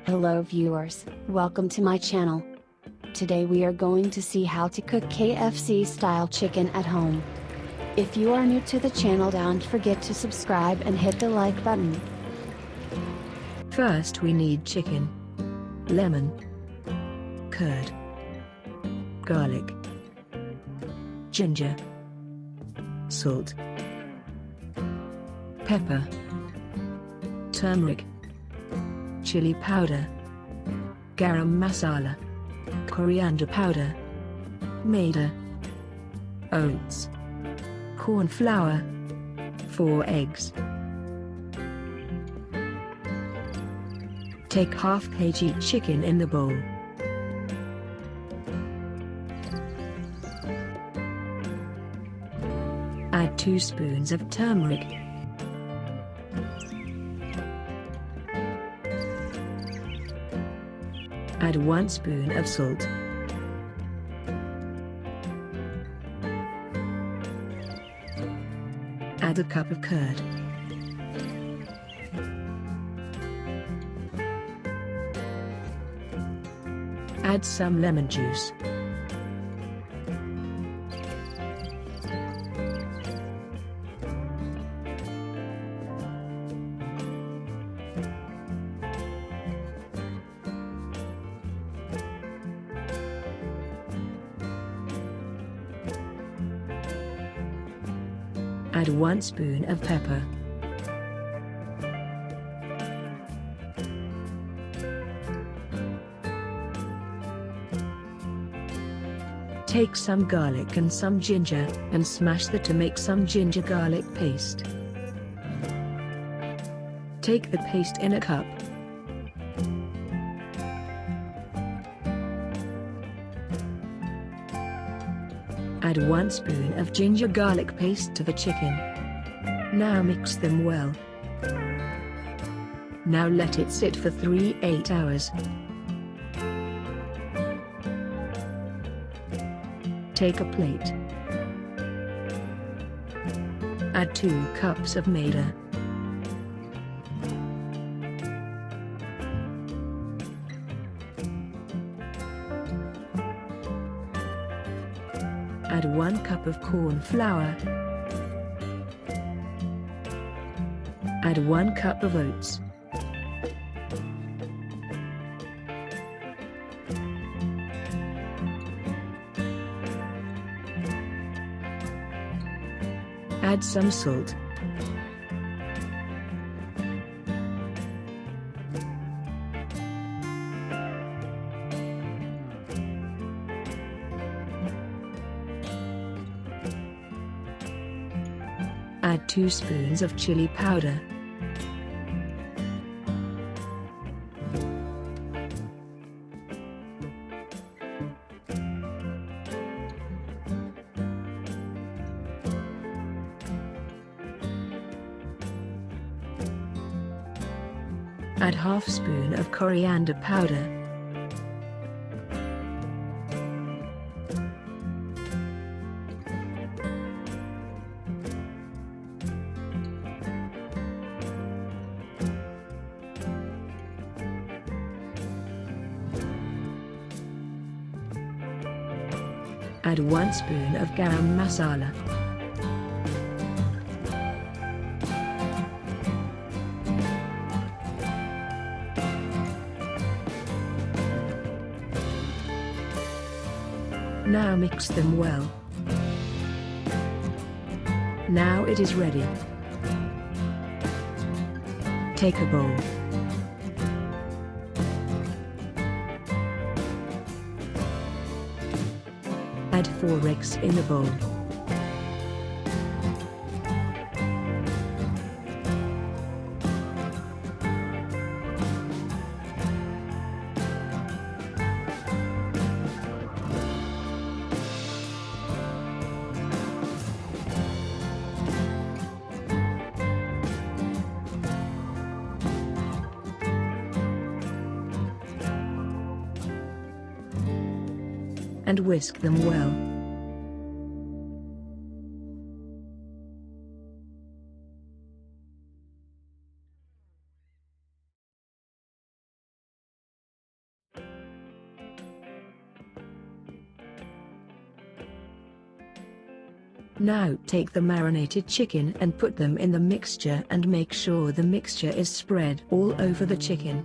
Hello viewers, welcome to my channel. Today we are going to see how to cook KFC style chicken at home. If you are new to the channel, don't forget to subscribe and hit the like button. First we need chicken, lemon, curd, garlic, ginger, salt, pepper, turmeric, chili powder, garam masala, coriander powder, maida, oats, corn flour, 4 eggs. Take half kg chicken in the bowl. Add 2 spoons of turmeric. Add 1 spoon of salt. Add a cup of curd. Add some lemon juice. Add 1 spoon of pepper. Take some garlic and some ginger, and smash that to make some ginger garlic paste. Take the paste in a cup. Add 1 spoon of ginger garlic paste to the chicken. Now mix them well. Now let it sit for 3-8 hours. Take a plate. Add 2 cups of maida. Add 1 cup of corn flour. Add 1 cup of oats. Add some salt. Add 2 spoons of chili powder. Add half spoon of coriander powder. Add 1 spoon of garam masala. Now mix them well. Now it is ready. Take a bowl. Add 4 eggs in the bowl. And whisk them well. Now take the marinated chicken and put them in the mixture and make sure the mixture is spread all over the chicken.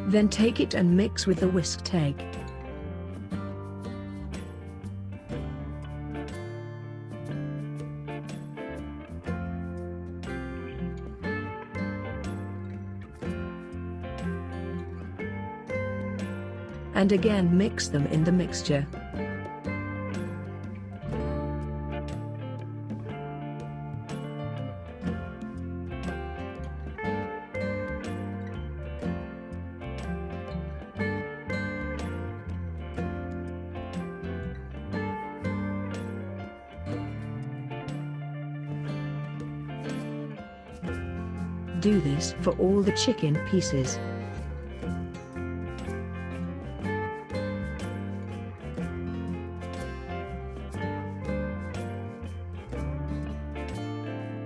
Then take it and mix with the whisked egg. And again mix them in the mixture. Do this for all the chicken pieces.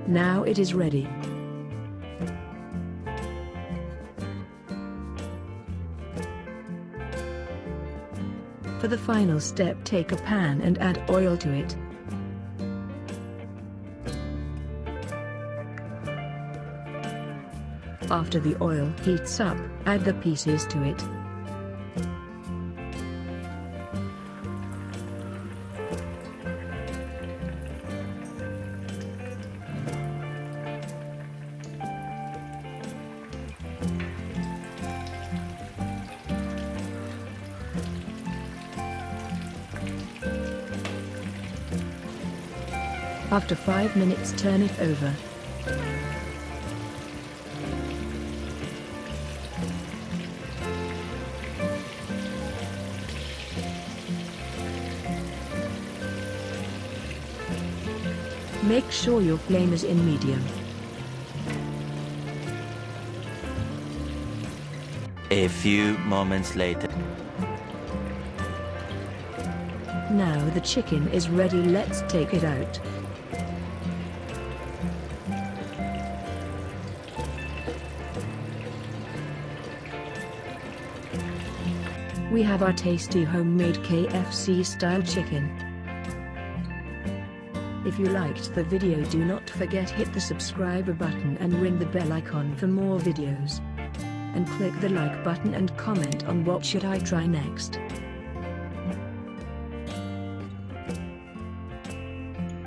Now it is ready. For the final step, take a pan and add oil to it. After the oil heats up, add the pieces to it. After 5 minutes, turn it over. Make sure your flame is in medium. A few moments later. Now the chicken is ready, let's take it out. We have our tasty homemade KFC style chicken. If you liked the video, do not forget hit the subscribe button and ring the bell icon for more videos. And click the like button and comment on what should I try next.